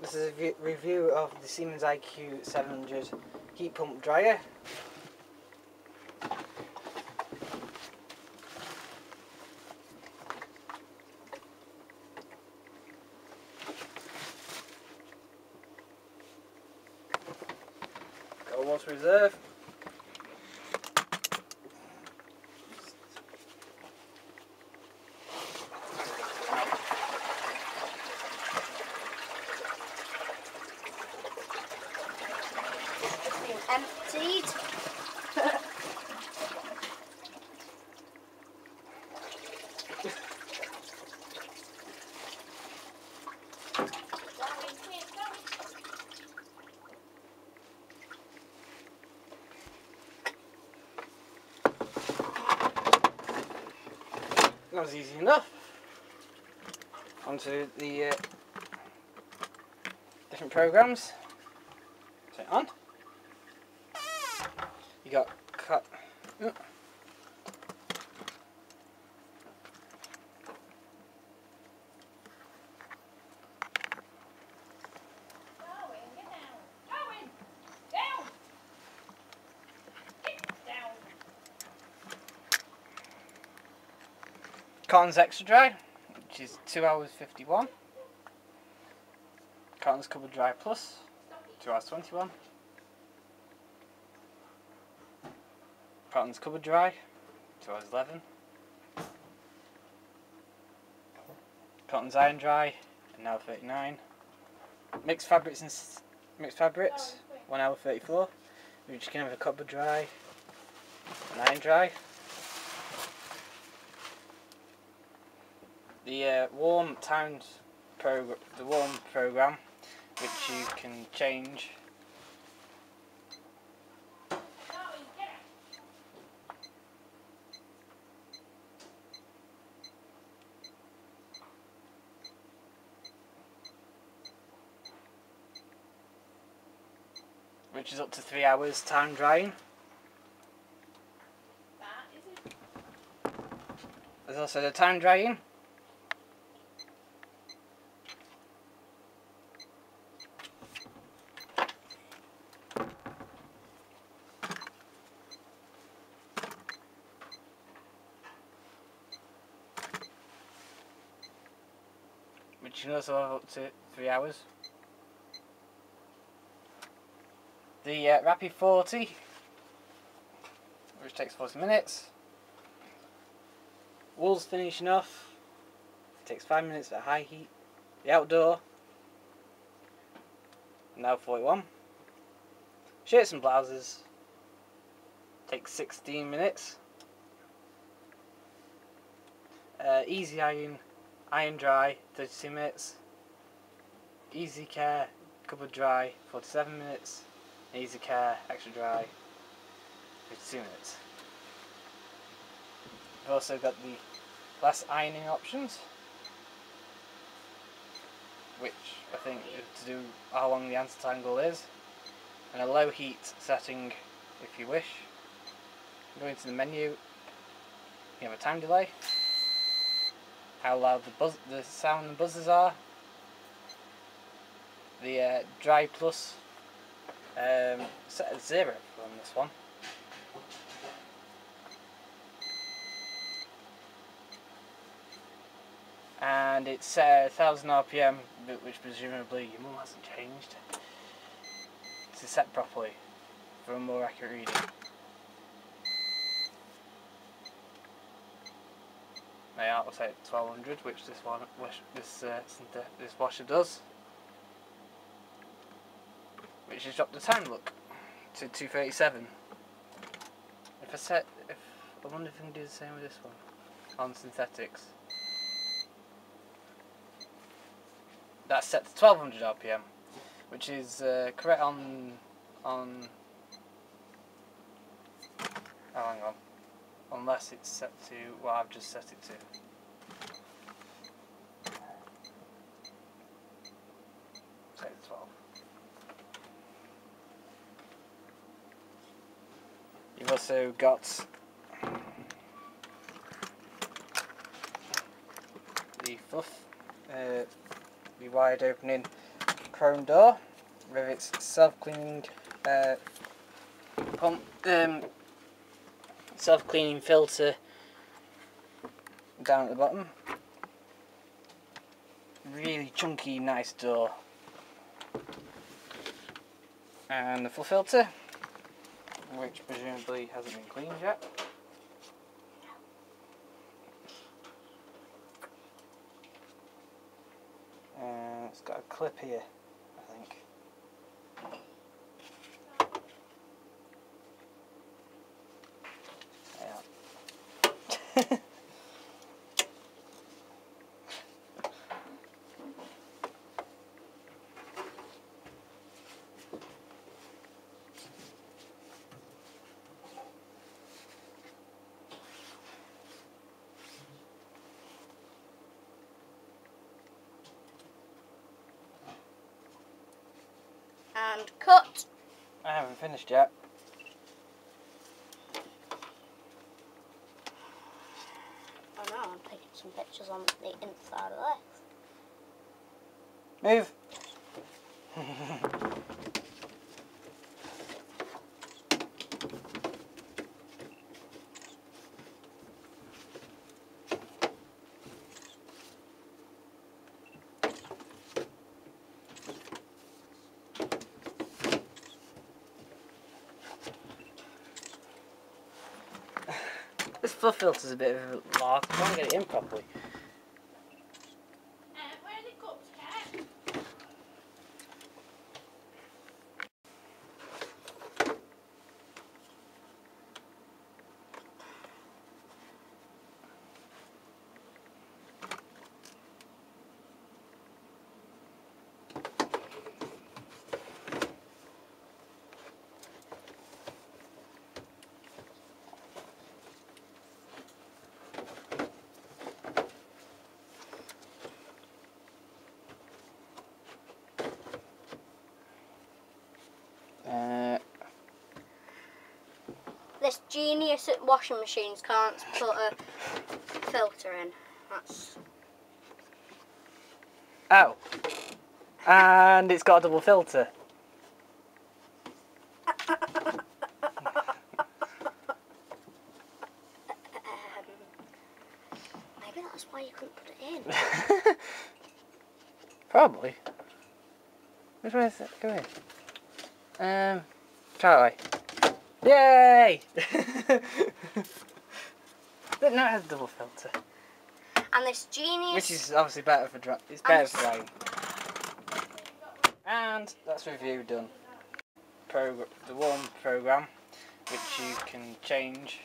This is a review of the Siemens IQ700 heat pump dryer. Got water reserve. Emptied. That was easy enough. Onto the different programs. Turn it on. You got cut. Cotton's extra dry, which is 2 hours 51. Cotton's covered dry plus, 2 hours 21. Cotton's covered dry, 2 hours 11. Cotton's iron dry, an hour 39. Mixed fabrics, 1 hour 34. Which you can have a covered dry, an iron dry. The warm program, which you can change. Which is up to 3 hours time drying. There's also the time drying. Which you can also have up to 3 hours. The Rapid 40, which takes 40 minutes. Wool's finishing off, it takes 5 minutes at high heat. The outdoor, now 41. Shirts and blouses, takes 16 minutes. Easy iron, iron dry, 32 minutes. Easy care, covered dry, 47 minutes. Easy care, extra dry, 52 minutes. We've also got the less ironing options, which I think is to do how long the answer triangle is, and a low heat setting if you wish. Go into the menu, you have a time delay, how loud the sound and buzzers are, the dry plus set at 0 on this one. And it's set at 1000 RPM, which presumably your mum hasn't changed to set properly for a more accurate reading. My art will set at 1200, which this washer does. Which has dropped the time look to 2:37. I wonder if I can do the same with this one on synthetics. That's set to 1200 RPM, which is correct on. Oh, hang on. Unless it's set to what I've just set it to. Set it to 12. You've also got the fluff, the wide opening chrome door with its self-cleaning self-cleaning filter down at the bottom. Really chunky, nice door. And the full filter, which presumably hasn't been cleaned yet. It's got a clip here, I think. Yeah. And cut. I haven't finished yet. Oh no, I'm taking some pictures on the inside of this. Move! This fluff filter's a bit of a lark. I can't get it in properly. Where are the cups, Kat? This genius at washing machines can't put a filter in. That's... Oh! And it's got a double filter. Maybe that's why you couldn't put it in. Probably. Which way is it going? Try that way. Yay! But no, it has a double filter. And this genius... Which is obviously better for drying. It's better for drying. And that's review done. The warm program, which you can change.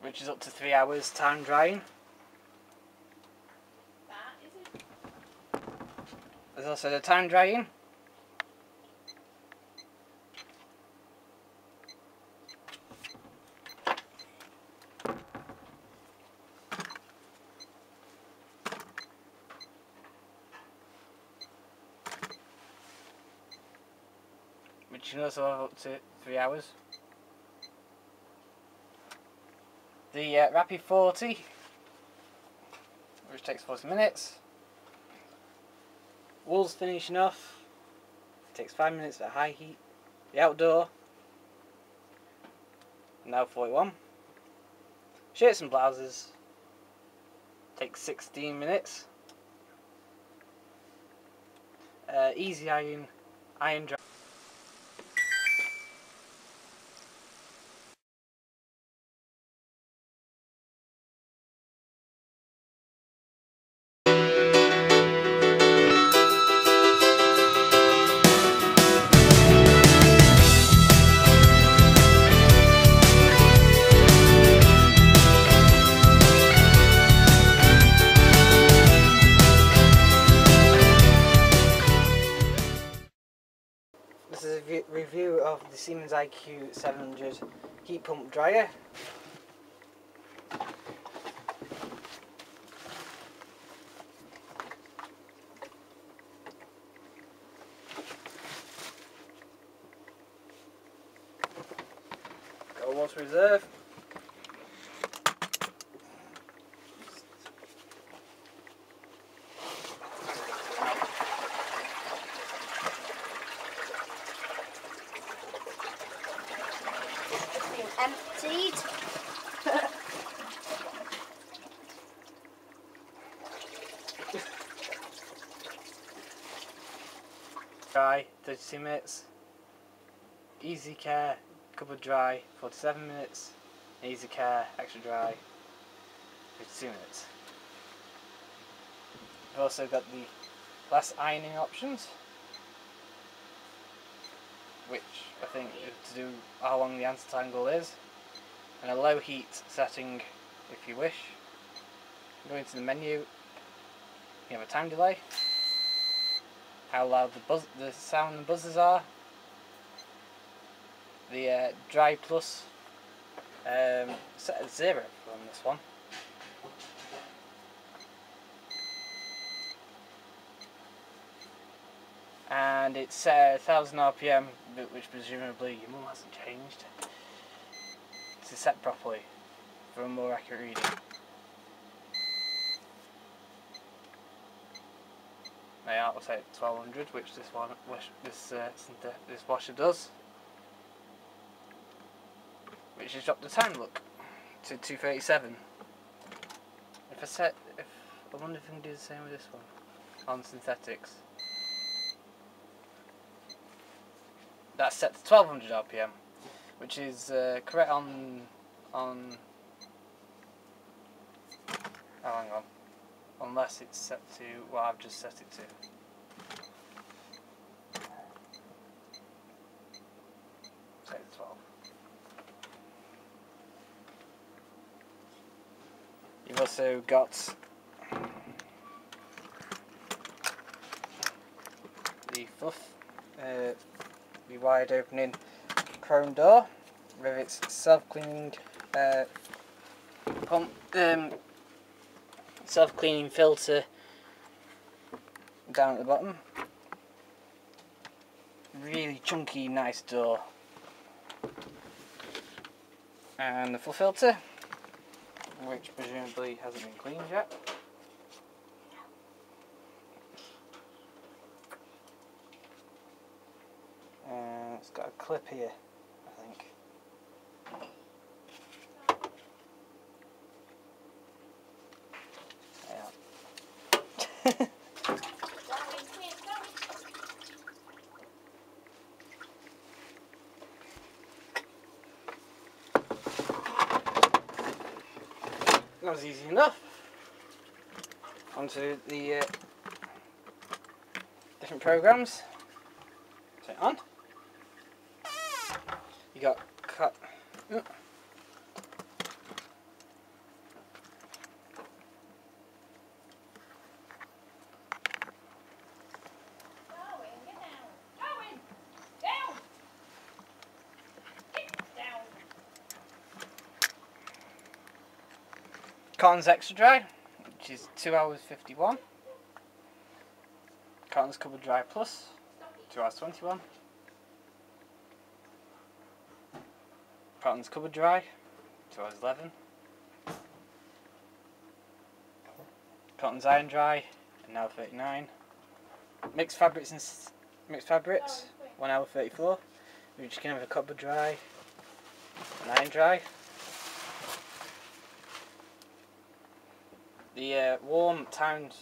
Which is up to 3 hours time drying. There's also the time drying. Which you can also have up to 3 hours. The Rapid 40, which takes 40 minutes. Wool's finishing off, it takes 5 minutes at high heat. The outdoor, now 41. Shirts and blouses, takes 16 minutes. Easy iron dry. This is a review of the Siemens IQ700 heat pump dryer. water reserve. It's been emptied. Dry, 32 minutes. Easy care, cupboard dry, 47 minutes. Easy care, extra dry, 52 minutes. We've also got the less ironing options, which I think is to do how long the answer triangle is, and a low heat setting if you wish. Go into the menu, you have a time delay, how loud the sound and buzzers are, the dry plus set at 0 on this one. And it's set at 1000 RPM, which presumably your mum hasn't changed to set properly for a more accurate reading. My art will say 1200, which this washer does, which has dropped the time look to 2:37. I wonder if I can do the same with this one on synthetics. That's set to 1200 RPM, which is correct on. Oh, hang on. Unless it's set to what I've just set it to. Set it to 12. You've also got the fluff, the wide opening chrome door with its self-cleaning pump, self-cleaning filter down at the bottom. Really chunky, nice door. And the full filter, which presumably hasn't been cleaned yet. It's got a clip here, I think. Yeah. That was easy enough. Onto the different programs. Turn it on. You got cut. Cotton's extra dry, which is 2 hours 51. Cotton's cupboard dry plus, 2 hours 21. Cotton's cupboard dry, 2 hours 11. Cotton's iron dry, an hour 39. Mixed fabrics, 1 hour 34. Which you can have a cupboard dry, an iron dry. The warm timed